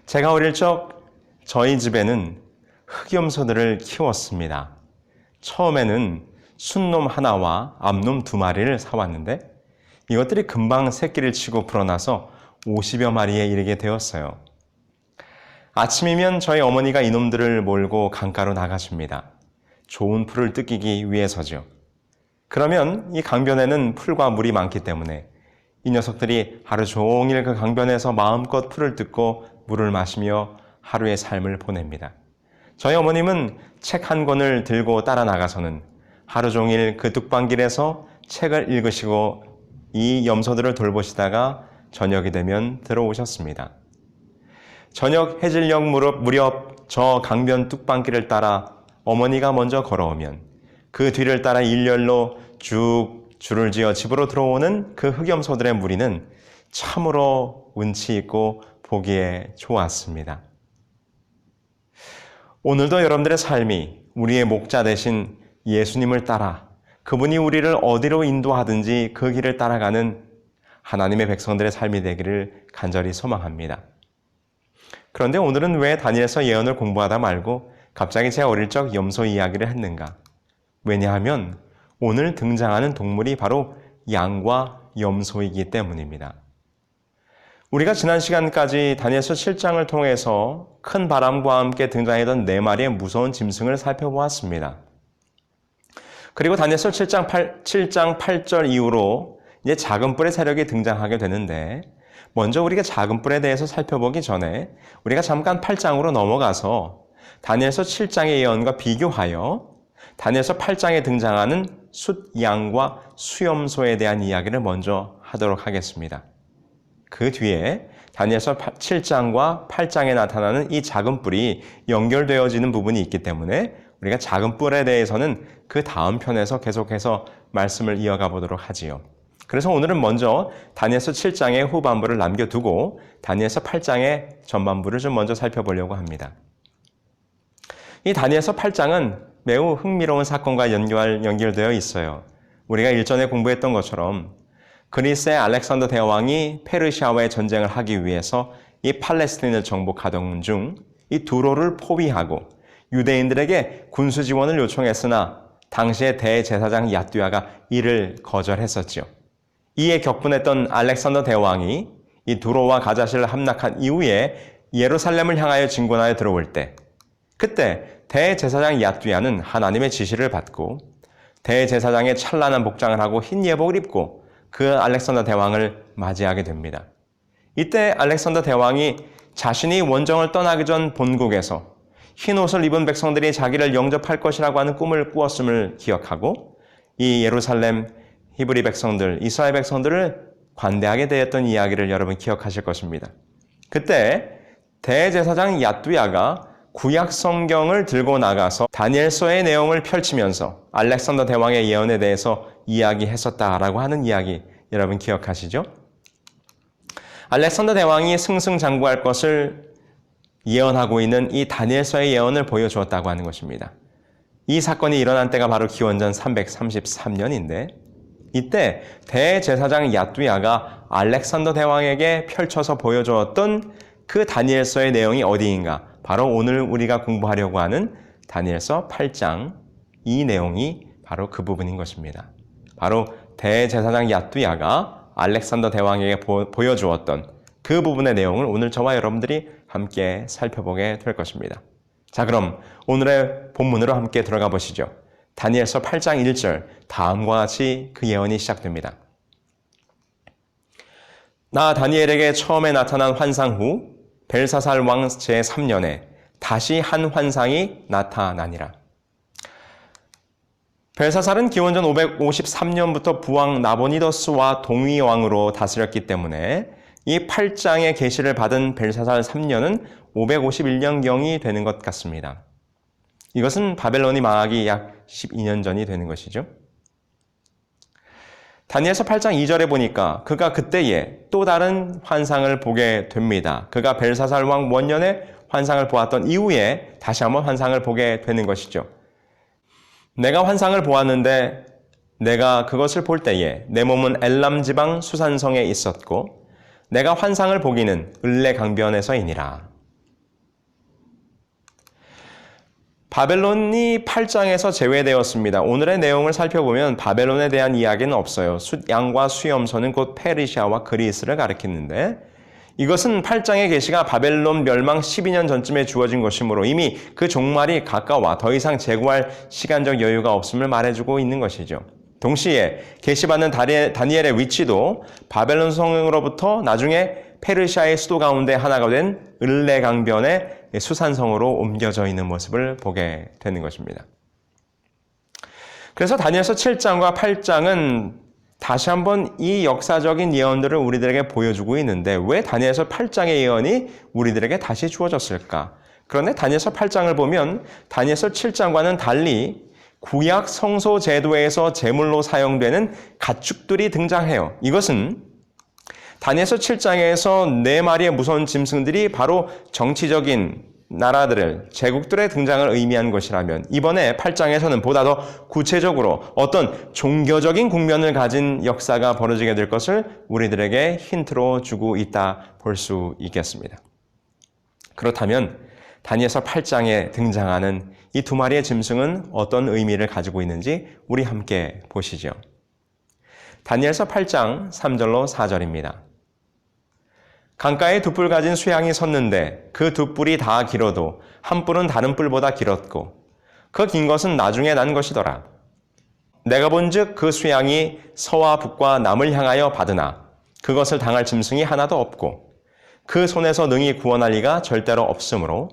제가 어릴 적 저희 집에는 흑염소들을 키웠습니다. 처음에는 순놈 하나와 암놈 2마리를 사왔는데 이것들이 금방 새끼를 치고 불어나서 50여 마리에 이르게 되었어요. 아침이면 저희 어머니가 이놈들을 몰고 강가로 나가십니다. 좋은 풀을 뜯기기 위해서죠. 그러면 이 강변에는 풀과 물이 많기 때문에 이 녀석들이 하루 종일 그 강변에서 마음껏 풀을 뜯고 물을 마시며 하루의 삶을 보냅니다. 저희 어머님은 책 한 권을 들고 따라 나가서는 하루 종일 그 뚝방길에서 책을 읽으시고 이 염소들을 돌보시다가 저녁이 되면 들어오셨습니다. 저녁 해질녘 무렵 저 강변 뚝방길을 따라 어머니가 먼저 걸어오면 그 뒤를 따라 일렬로 쭉 줄을 지어 집으로 들어오는 그 흑염소들의 무리는 참으로 운치 있고 보기에 좋았습니다. 오늘도 여러분들의 삶이 우리의 목자 되신 예수님을 따라 그분이 우리를 어디로 인도하든지 그 길을 따라가는 하나님의 백성들의 삶이 되기를 간절히 소망합니다. 그런데 오늘은 왜 다니엘서 예언을 공부하다 말고 갑자기 제 어릴 적 염소 이야기를 했는가? 왜냐하면 오늘 등장하는 동물이 바로 양과 염소이기 때문입니다. 우리가 지난 시간까지 다니엘서 7장을 통해서 큰 바람과 함께 등장했던 4마리의 무서운 짐승을 살펴보았습니다. 그리고 다니엘서 7장 8절 이후로 이제 작은 뿔의 세력이 등장하게 되는데 먼저 우리가 작은 뿔에 대해서 살펴보기 전에 우리가 잠깐 8장으로 넘어가서 다니엘서 7장의 예언과 비교하여 다니엘서 8장에 등장하는 숫양과 수염소에 대한 이야기를 먼저 하도록 하겠습니다. 그 뒤에 다니엘서 7장과 8장에 나타나는 이 작은 뿔이 연결되어지는 부분이 있기 때문에 우리가 작은 뿔에 대해서는 그 다음 편에서 계속해서 말씀을 이어가 보도록 하지요. 그래서 오늘은 먼저 다니엘서 7장의 후반부를 남겨두고 다니엘서 8장의 전반부를 좀 먼저 살펴보려고 합니다. 이 다니엘서 8장은 매우 흥미로운 사건과 연결되어 있어요. 우리가 일전에 공부했던 것처럼 그리스의 알렉산더 대왕이 페르시아와의 전쟁을 하기 위해서 이 팔레스틴을 정복하던 중 이 두로를 포위하고 유대인들에게 군수 지원을 요청했으나 당시의 대제사장 야뚜야가 이를 거절했었죠. 이에 격분했던 알렉산더 대왕이 이 두로와 가자실을 함락한 이후에 예루살렘을 향하여 진군하여 들어올 때 그때 대제사장 야뚜야는 하나님의 지시를 받고 대제사장의 찬란한 복장을 하고 흰 예복을 입고 그 알렉산더 대왕을 맞이하게 됩니다. 이때 알렉산더 대왕이 자신이 원정을 떠나기 전 본국에서 흰 옷을 입은 백성들이 자기를 영접할 것이라고 하는 꿈을 꾸었음을 기억하고 이 예루살렘 히브리 백성들, 이스라엘 백성들을 관대하게 대했던 이야기를 여러분 기억하실 것입니다. 그때 대제사장 야뚜야가 구약 성경을 들고 나가서 다니엘서의 내용을 펼치면서 알렉산더 대왕의 예언에 대해서 이야기했었다라고 하는 이야기 여러분 기억하시죠? 알렉산더 대왕이 승승장구할 것을 예언하고 있는 이 다니엘서의 예언을 보여주었다고 하는 것입니다. 이 사건이 일어난 때가 바로 기원전 333년인데 이때 대제사장 야뚜야가 알렉산더 대왕에게 펼쳐서 보여주었던 그 다니엘서의 내용이 어디인가? 바로 오늘 우리가 공부하려고 하는 다니엘서 8장 이 내용이 바로 그 부분인 것입니다. 바로 대제사장 야뚜야가 알렉산더 대왕에게 보여주었던 그 부분의 내용을 오늘 저와 여러분들이 함께 살펴보게 될 것입니다. 자, 그럼 오늘의 본문으로 함께 들어가 보시죠. 다니엘서 8장 1절 다음과 같이 그 예언이 시작됩니다. 나 다니엘에게 처음에 나타난 환상 후 벨사살 왕 제3년에 다시 한 환상이 나타나니라. 벨사살은 기원전 553년부터 부왕 나보니더스와 동위왕으로 다스렸기 때문에 이 8장의 계시를 받은 벨사살 3년은 551년경이 되는 것 같습니다. 이것은 바벨론이 망하기 약 12년 전이 되는 것이죠. 다니엘서 8장 2절에 보니까 그가 그때에 또 다른 환상을 보게 됩니다. 그가 벨사살 왕 원년에 환상을 보았던 이후에 다시 한번 환상을 보게 되는 것이죠. 내가 환상을 보았는데 내가 그것을 볼 때에 내 몸은 엘람 지방 수산성에 있었고 내가 환상을 보기는 을레강변에서이니라. 바벨론이 8장에서 제외되었습니다. 오늘의 내용을 살펴보면 바벨론에 대한 이야기는 없어요. 숫양과 수염소는 곧 페르시아와 그리스를 가리키는데 이것은 8장의 계시가 바벨론 멸망 12년 전쯤에 주어진 것이므로 이미 그 종말이 가까워 더 이상 재구할 시간적 여유가 없음을 말해주고 있는 것이죠. 동시에 계시받는 다니엘의 위치도 바벨론 성으로부터 나중에 페르시아의 수도 가운데 하나가 된 을레강변의 수산성으로 옮겨져 있는 모습을 보게 되는 것입니다. 그래서 다니엘서 7장과 8장은 다시 한번 이 역사적인 예언들을 우리들에게 보여주고 있는데 왜 다니엘서 8장의 예언이 우리들에게 다시 주어졌을까? 그런데 다니엘서 8장을 보면 다니엘서 7장과는 달리 구약 성소 제도에서 제물로 사용되는 가축들이 등장해요. 이것은 다니엘서 7장에서 4마리의 무서운 짐승들이 바로 정치적인 나라들을, 제국들의 등장을 의미한 것이라면 이번에 8장에서는 보다 더 구체적으로 어떤 종교적인 국면을 가진 역사가 벌어지게 될 것을 우리들에게 힌트로 주고 있다 볼 수 있겠습니다. 그렇다면 다니엘서 8장에 등장하는 이 2마리의 짐승은 어떤 의미를 가지고 있는지 우리 함께 보시죠. 다니엘서 8장 3절로 4절입니다. 강가에 2뿔 가진 수양이 섰는데 그 2뿔이 다 길어도 한 뿔은 다른 뿔보다 길었고 그 긴 것은 나중에 난 것이더라. 내가 본즉 그 수양이 서와 북과 남을 향하여 받으나 그것을 당할 짐승이 하나도 없고 그 손에서 능히 구원할 이가 절대로 없으므로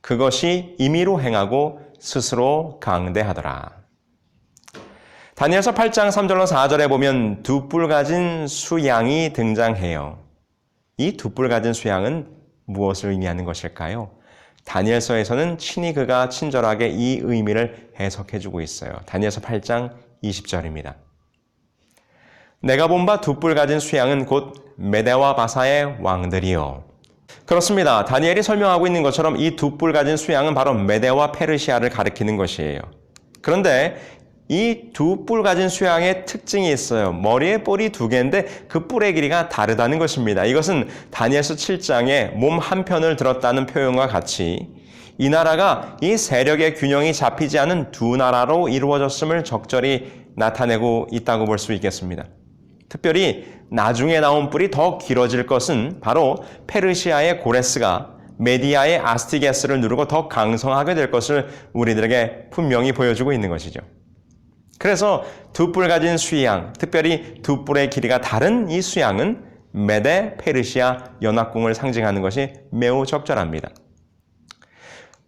그것이 임의로 행하고 스스로 강대하더라. 다니엘서 8장 3절로 4절에 보면 2뿔 가진 수양이 등장해요. 이 2뿔 가진 수양은 무엇을 의미하는 것일까요? 다니엘서에서는 친히 그가 친절하게 이 의미를 해석해주고 있어요. 다니엘서 8장 20절입니다. 내가 본 바 2뿔 가진 수양은 곧 메대와 바사의 왕들이요. 그렇습니다. 다니엘이 설명하고 있는 것처럼 이 2뿔 가진 수양은 바로 메대와 페르시아를 가리키는 것이에요. 그런데 이 2뿔 가진 수양의 특징이 있어요. 머리에 뿔이 2개인데 그 뿔의 길이가 다르다는 것입니다. 이것은 다니엘서 7장에 몸 한편을 들었다는 표현과 같이 이 나라가 이 세력의 균형이 잡히지 않은 2 나라로 이루어졌음을 적절히 나타내고 있다고 볼 수 있겠습니다. 특별히 나중에 나온 뿔이 더 길어질 것은 바로 페르시아의 고레스가 메디아의 아스티게스를 누르고 더 강성하게 될 것을 우리들에게 분명히 보여주고 있는 것이죠. 그래서 2뿔 가진 수양, 특별히 2뿔의 길이가 다른 이 수양은 메데 페르시아 연합궁을 상징하는 것이 매우 적절합니다.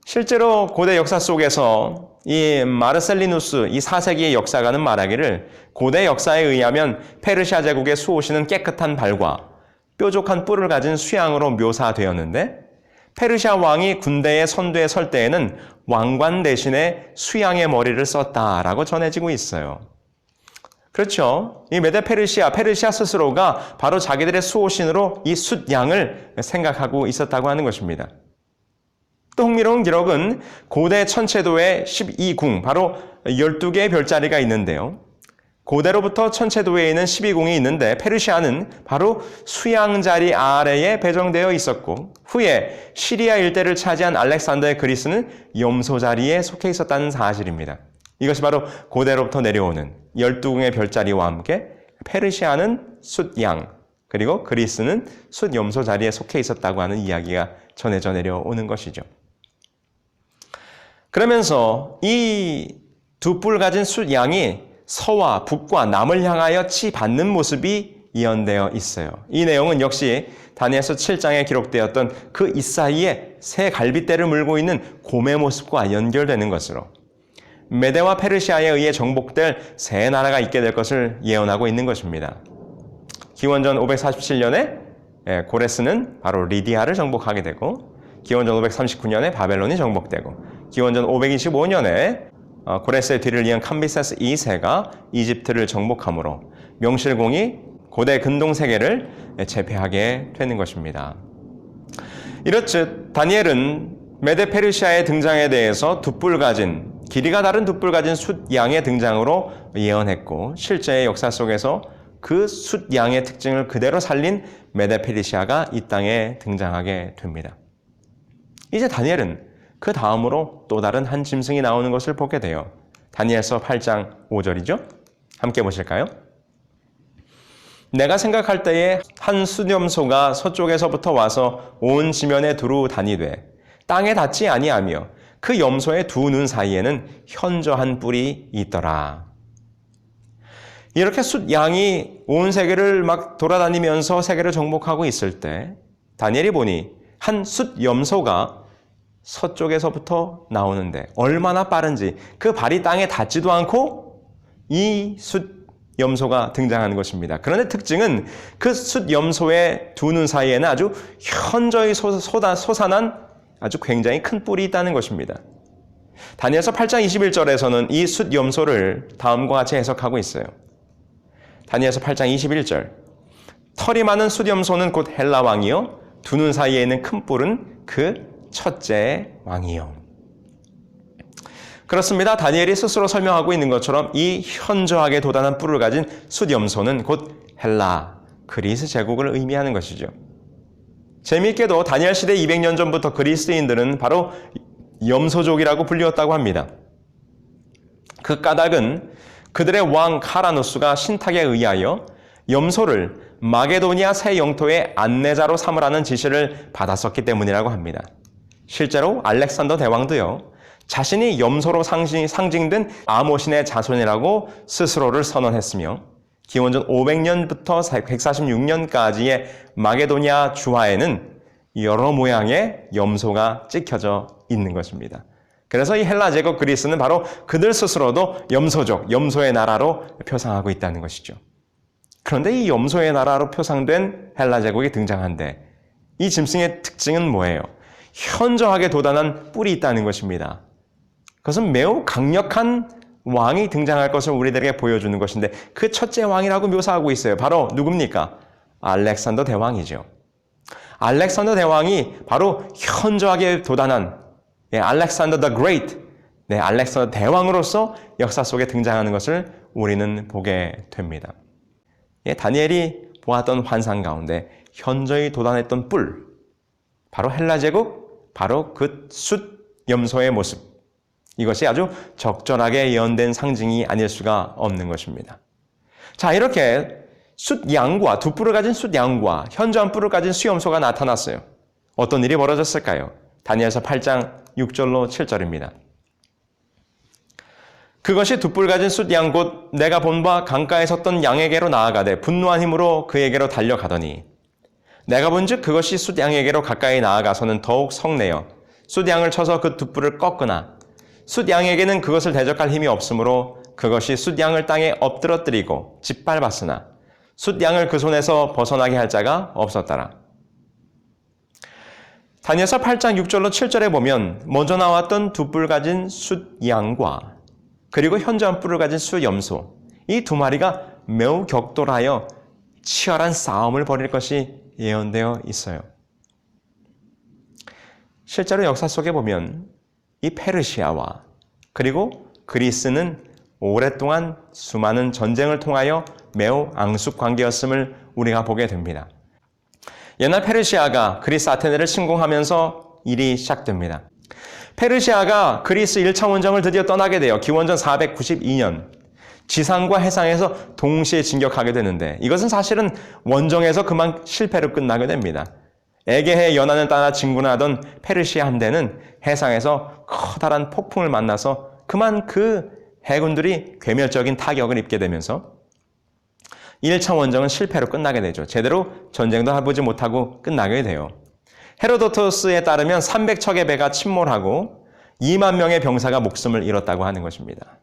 실제로 고대 역사 속에서 이 마르셀리누스, 이 4세기의 역사가는 말하기를 고대 역사에 의하면 페르시아 제국의 수호신은 깨끗한 발과 뾰족한 뿔을 가진 수양으로 묘사되었는데 페르시아 왕이 군대의 선두에 설 때에는 왕관 대신에 수양의 머리를 썼다라고 전해지고 있어요. 그렇죠. 이 메데 페르시아 스스로가 바로 자기들의 수호신으로 이 숫양을 생각하고 있었다고 하는 것입니다. 또 흥미로운 기록은 고대 천체도의 12궁, 바로 12개의 별자리가 있는데요. 고대로부터 천체도에 있는 12궁이 있는데 페르시아는 바로 수양자리 아래에 배정되어 있었고 후에 시리아 일대를 차지한 알렉산더의 그리스는 염소자리에 속해 있었다는 사실입니다. 이것이 바로 고대로부터 내려오는 12궁의 별자리와 함께 페르시아는 숫양, 그리고 그리스는 숫염소 자리에 속해 있었다고 하는 이야기가 전해져 내려오는 것이죠. 그러면서 이 2뿔 가진 숫양이 서와 북과 남을 향하여 치받는 모습이 이언되어 있어요. 이 내용은 역시 다니엘서 7장에 기록되었던 그 이사이에 새 갈빗대를 물고 있는 곰의 모습과 연결되는 것으로 메대와 페르시아에 의해 정복될 새 나라가 있게 될 것을 예언하고 있는 것입니다. 기원전 547년에 고레스는 바로 리디아를 정복하게 되고 기원전 539년에 바벨론이 정복되고 기원전 525년에 고레스의 뒤를 이은 캄비세스 2세가 이집트를 정복함으로 명실공히 고대 근동세계를 제패하게 되는 것입니다. 이렇듯 다니엘은 메데 페르시아의 등장에 대해서 2뿔 가진, 길이가 다른 2뿔 가진 숫양의 등장으로 예언했고 실제의 역사 속에서 그 숫양의 특징을 그대로 살린 메데 페르시아가 이 땅에 등장하게 됩니다. 이제 다니엘은 그 다음으로 또 다른 한 짐승이 나오는 것을 보게 돼요. 다니엘서 8장 5절이죠. 함께 보실까요? 내가 생각할 때에 한 수염소가 서쪽에서부터 와서 온 지면에 두루 다니되 땅에 닿지 아니하며 그 염소의 두 눈 사이에는 현저한 뿔이 있더라. 이렇게 숫양이 온 세계를 막 돌아다니면서 세계를 정복하고 있을 때 다니엘이 보니 한 숫염소가 서쪽에서부터 나오는데 얼마나 빠른지 그 발이 땅에 닿지도 않고 이 숫염소가 등장하는 것입니다. 그런데 특징은 그 숫염소의 두 눈 사이에는 아주 현저히 솟아난 아주 굉장히 큰 뿔이 있다는 것입니다. 다니엘서 8장 21절에서는 이 숫염소를 다음과 같이 해석하고 있어요. 다니엘서 8장 21절 털이 많은 숫염소는 곧 헬라 왕이요 두 눈 사이에 있는 큰 뿔은 그 첫째 왕이요. 그렇습니다. 다니엘이 스스로 설명하고 있는 것처럼 이 현저하게 도단한 뿔을 가진 숫염소는 곧 헬라, 그리스 제국을 의미하는 것이죠. 재미있게도 다니엘 시대 200년 전부터 그리스인들은 바로 염소족이라고 불리웠다고 합니다. 그 까닭은 그들의 왕 카라누스가 신탁에 의하여 염소를 마게도니아 새 영토의 안내자로 삼으라는 지시를 받았었기 때문이라고 합니다. 실제로 알렉산더 대왕도요, 자신이 염소로 상징된 아모신의 자손이라고 스스로를 선언했으며 기원전 500년부터 146년까지의 마게도니아 주화에는 여러 모양의 염소가 찍혀져 있는 것입니다. 그래서 이 헬라 제국 그리스는 바로 그들 스스로도 염소족, 염소의 나라로 표상하고 있다는 것이죠. 그런데 이 염소의 나라로 표상된 헬라 제국이 등장한데 이 짐승의 특징은 뭐예요? 현저하게 도단한 뿔이 있다는 것입니다. 그것은 매우 강력한 왕이 등장할 것을 우리들에게 보여주는 것인데 그 첫째 왕이라고 묘사하고 있어요. 바로 누굽니까? 알렉산더 대왕이죠. 알렉산더 대왕이 바로 현저하게 도단한 알렉산더 the Great, 알렉산더 대왕으로서 역사 속에 등장하는 것을 우리는 보게 됩니다. 다니엘이 보았던 환상 가운데 현저히 도단했던 뿔, 바로 헬라 제국, 바로 그 숫 염소의 모습, 이것이 아주 적절하게 예언된 상징이 아닐 수가 없는 것입니다. 자, 이렇게 숫양과 두 뿔을 가진 숫양과 현저한 뿔을 가진 수염소가 나타났어요. 어떤 일이 벌어졌을까요? 다니엘서 8장 6절로 7절입니다. 그것이 두 뿔 가진 숫양 곧 내가 본 바 강가에 섰던 양에게로 나아가되 분노한 힘으로 그에게로 달려가더니 내가 본즉 그것이 숫양에게로 가까이 나아가서는 더욱 성내어 숫양을 쳐서 그 두 뿔을 꺾으나 숫양에게는 그것을 대적할 힘이 없으므로 그것이 숫양을 땅에 엎드러뜨리고 짓밟았으나 숫양을 그 손에서 벗어나게 할 자가 없었더라. 다니엘서 8장 6절로 7절에 보면 먼저 나왔던 두 뿔 가진 숫양과 그리고 현저한 뿔을 가진 숫염소, 이 두 마리가 매우 격돌하여 치열한 싸움을 벌일 것이 예언되어 있어요. 실제로 역사 속에 보면 이 페르시아와 그리고 그리스는 오랫동안 수많은 전쟁을 통하여 매우 앙숙 관계였음을 우리가 보게 됩니다. 옛날 페르시아가 그리스 아테네를 침공하면서 일이 시작됩니다. 페르시아가 그리스 1차 원정을 드디어 떠나게 되어 기원전 492년 지상과 해상에서 동시에 진격하게 되는데 이것은 사실은 원정에서 그만 실패로 끝나게 됩니다. 에게해 연안을 따라 진군하던 페르시아 함대는 해상에서 커다란 폭풍을 만나서 그만 그 해군들이 괴멸적인 타격을 입게 되면서 1차 원정은 실패로 끝나게 되죠. 제대로 전쟁도 해보지 못하고 끝나게 돼요. 헤로도토스에 따르면 300척의 배가 침몰하고 2만 명의 병사가 목숨을 잃었다고 하는 것입니다.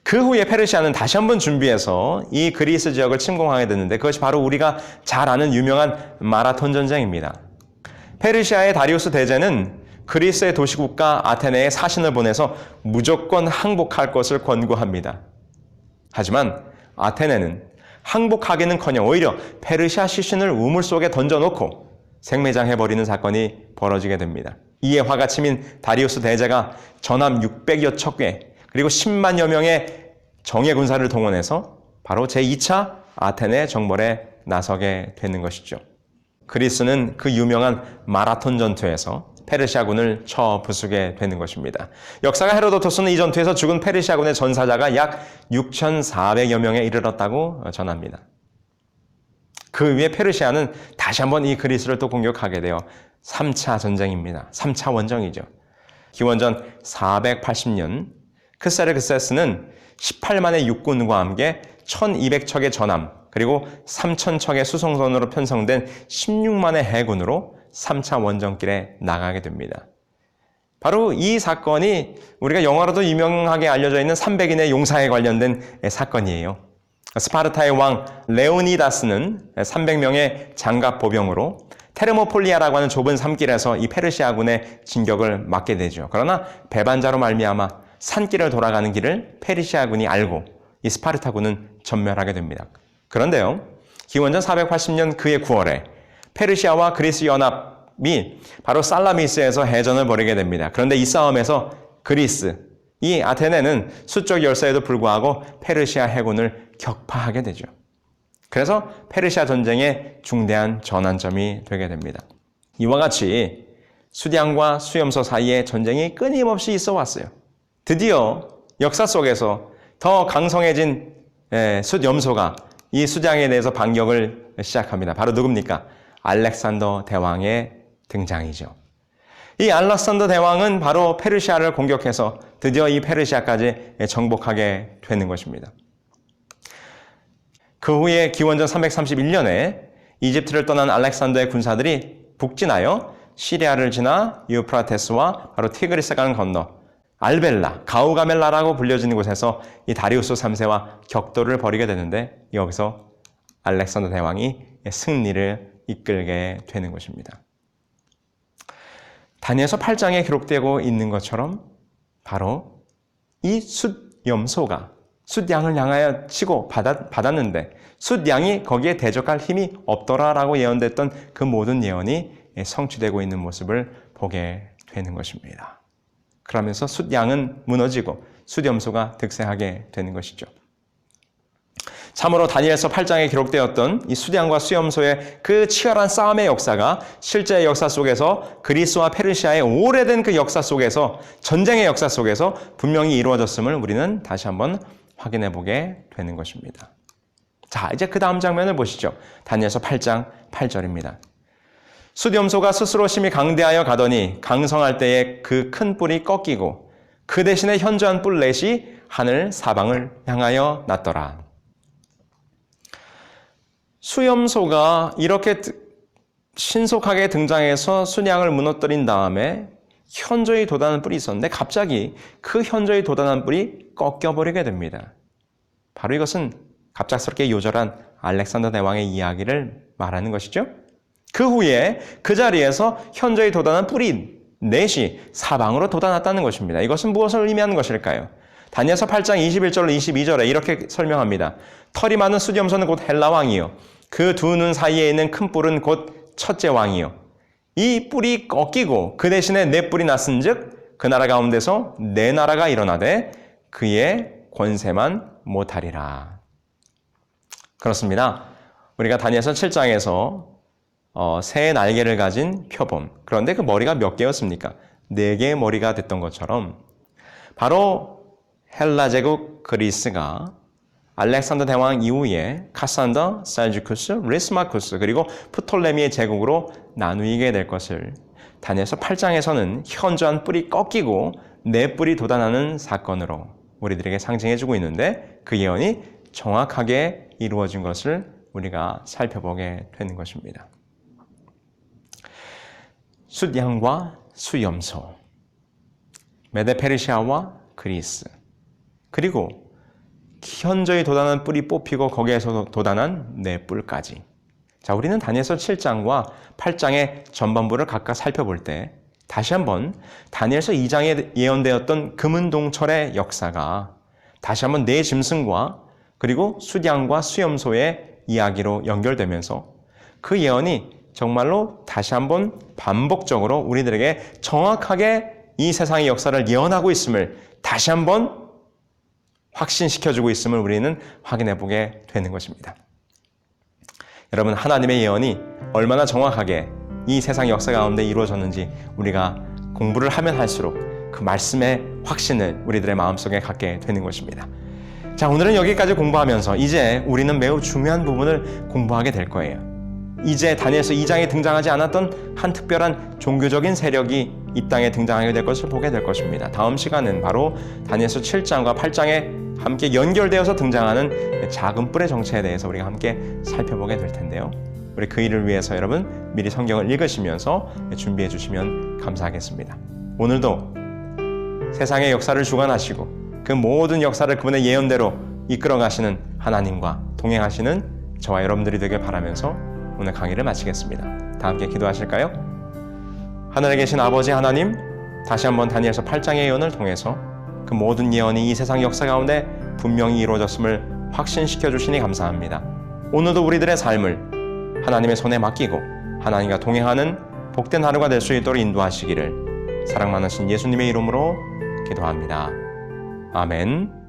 그 후에 페르시아는 다시 한번 준비해서 이 그리스 지역을 침공하게 됐는데 그것이 바로 우리가 잘 아는 유명한 마라톤 전쟁입니다. 페르시아의 다리우스 대제는 그리스의 도시국가 아테네에 사신을 보내서 무조건 항복할 것을 권고합니다. 하지만 아테네는 항복하기는커녕 오히려 페르시아 시신을 우물 속에 던져놓고 생매장해버리는 사건이 벌어지게 됩니다. 이에 화가 치민 다리우스 대제가 전함 600여 척에 그리고 10만여 명의 정예 군사를 동원해서 바로 제2차 아테네 정벌에 나서게 되는 것이죠. 그리스는 그 유명한 마라톤 전투에서 페르시아군을 쳐 부수게 되는 것입니다. 역사가 헤로도토스는 이 전투에서 죽은 페르시아군의 전사자가 약 6,400여 명에 이르렀다고 전합니다. 그 위에 페르시아는 다시 한번 이 그리스를 또 공격하게 되어 3차 전쟁입니다. 3차 원정이죠. 기원전 480년 크세르크세스는 18만의 육군과 함께 1200척의 전함 그리고 3000척의 수송선으로 편성된 16만의 해군으로 3차 원정길에 나가게 됩니다. 바로 이 사건이 우리가 영화로도 유명하게 알려져 있는 300인의 용사에 관련된 사건이에요. 스파르타의 왕 레오니다스는 300명의 장갑 보병으로 테르모폴리아라고 하는 좁은 산길에서 이 페르시아군의 진격을 막게 되죠. 그러나 배반자로 말미암아 산길을 돌아가는 길을 페르시아군이 알고 이 스파르타군은 전멸하게 됩니다. 그런데요, 기원전 480년 그해 9월에 페르시아와 그리스 연합이 바로 살라미스에서 해전을 벌이게 됩니다. 그런데 이 싸움에서 그리스, 이 아테네는 수적 열세에도 불구하고 페르시아 해군을 격파하게 되죠. 그래서 페르시아 전쟁의 중대한 전환점이 되게 됩니다. 이와 같이 수량과 수염소 사이에 전쟁이 끊임없이 있어 왔어요. 드디어 역사 속에서 더 강성해진 숫염소가 이 수량에 대해서 반격을 시작합니다. 바로 누굽니까? 알렉산더 대왕의 등장이죠. 이 알렉산더 대왕은 바로 페르시아를 공격해서 드디어 이 페르시아까지 정복하게 되는 것입니다. 그 후에 기원전 331년에 이집트를 떠난 알렉산더의 군사들이 북진하여 시리아를 지나 유프라테스와 바로 티그리스강을 건너 알벨라, 가우가멜라라고 불려지는 곳에서 이 다리우스 3세와 격돌을 벌이게 되는데 여기서 알렉산더 대왕이 승리를 이끌게 되는 것입니다. 다니엘서 8장에 기록되고 있는 것처럼 바로 이 숫염소가 숫양을 향하여 치고 받았는데 숫양이 거기에 대적할 힘이 없더라라고 예언됐던 그 모든 예언이 성취되고 있는 모습을 보게 되는 것입니다. 그러면서 숫양은 무너지고 숫염소가 득세하게 되는 것이죠. 참으로 다니엘서 8장에 기록되었던 이 숫양과 수염소의 그 치열한 싸움의 역사가 실제 역사 속에서 그리스와 페르시아의 오래된 그 역사 속에서 전쟁의 역사 속에서 분명히 이루어졌음을 우리는 다시 한번 확인해 보게 되는 것입니다. 자, 이제 그 다음 장면을 보시죠. 다니엘서 8장 8절입니다. 숫염소가 스스로 심히 강대하여 가더니 강성할 때에 그 큰 뿔이 꺾이고 그 대신에 현저한 뿔 넷이 하늘 사방을 향하여 났더라. 수염소가 이렇게 신속하게 등장해서 숫양을 무너뜨린 다음에 현저히 도단한 뿔이 있었는데 갑자기 그 현저히 도단한 뿔이 꺾여버리게 됩니다. 바로 이것은 갑작스럽게 요절한 알렉산더 대왕의 이야기를 말하는 것이죠. 그 후에 그 자리에서 현저히 도단한 뿔이 넷이 사방으로 돋아났다는 것입니다. 이것은 무엇을 의미하는 것일까요? 다니엘서 8장 21절로 22절에 이렇게 설명합니다. 털이 많은 숫염소는 곧 헬라 왕이요 그 두 눈 사이에 있는 큰 뿔은 곧 첫째 왕이요 이 뿔이 꺾이고 그 대신에 네 뿔이 났은즉 그 나라 가운데서 네 나라가 일어나되 그의 권세만 못하리라. 그렇습니다. 우리가 다니엘서 7장에서 새 날개를 가진 표범, 그런데 그 머리가 몇 개였습니까? 4개의 머리가 됐던 것처럼 바로 헬라 제국 그리스가 알렉산더 대왕 이후에 카산더, 셀주쿠스, 리스마쿠스 그리고 프톨레미의 제국으로 나누게 될 것을 다니엘서 8장에서는 현저한 뿔이 꺾이고 네 뿔이 돋아나는 사건으로 우리들에게 상징해주고 있는데 그 예언이 정확하게 이루어진 것을 우리가 살펴보게 되는 것입니다. 숫양과 수염소, 메데페르시아와 그리스, 그리고 현저히 돋아난 뿔이 뽑히고 거기에서 돋아난 네 뿔까지. 자, 우리는 다니엘서 7장과 8장의 전반부를 각각 살펴볼 때 다시 한번 다니엘서 2장에 예언되었던 금은동철의 역사가 다시 한번 네 짐승과 그리고 숫양과 수염소의 이야기로 연결되면서 그 예언이 정말로 다시 한번 반복적으로 우리들에게 정확하게 이 세상의 역사를 예언하고 있음을 다시 한번 확신시켜주고 있음을 우리는 확인해 보게 되는 것입니다. 여러분, 하나님의 예언이 얼마나 정확하게 이 세상 역사 가운데 이루어졌는지 우리가 공부를 하면 할수록 그 말씀의 확신을 우리들의 마음속에 갖게 되는 것입니다. 자, 오늘은 여기까지 공부하면서 이제 우리는 매우 중요한 부분을 공부하게 될 거예요. 이제 다니엘서 2장에 등장하지 않았던 한 특별한 종교적인 세력이 이 땅에 등장하게 될 것을 보게 될 것입니다. 다음 시간은 바로 다니엘서 7장과 8장에 함께 연결되어서 등장하는 작은 뿔의 정체에 대해서 우리가 함께 살펴보게 될 텐데요. 우리 그 일을 위해서 여러분 미리 성경을 읽으시면서 준비해 주시면 감사하겠습니다. 오늘도 세상의 역사를 주관하시고 그 모든 역사를 그분의 예언대로 이끌어 가시는 하나님과 동행하시는 저와 여러분들이 되길 바라면서 오늘 강의를 마치겠습니다. 다 함께 기도하실까요? 하늘에 계신 아버지 하나님, 다시 한번 다니엘서 8장의 예언을 통해서 그 모든 예언이 이 세상 역사 가운데 분명히 이루어졌음을 확신시켜 주시니 감사합니다. 오늘도 우리들의 삶을 하나님의 손에 맡기고 하나님과 동행하는 복된 하루가 될 수 있도록 인도하시기를 사랑 많으신 예수님의 이름으로 기도합니다. 아멘.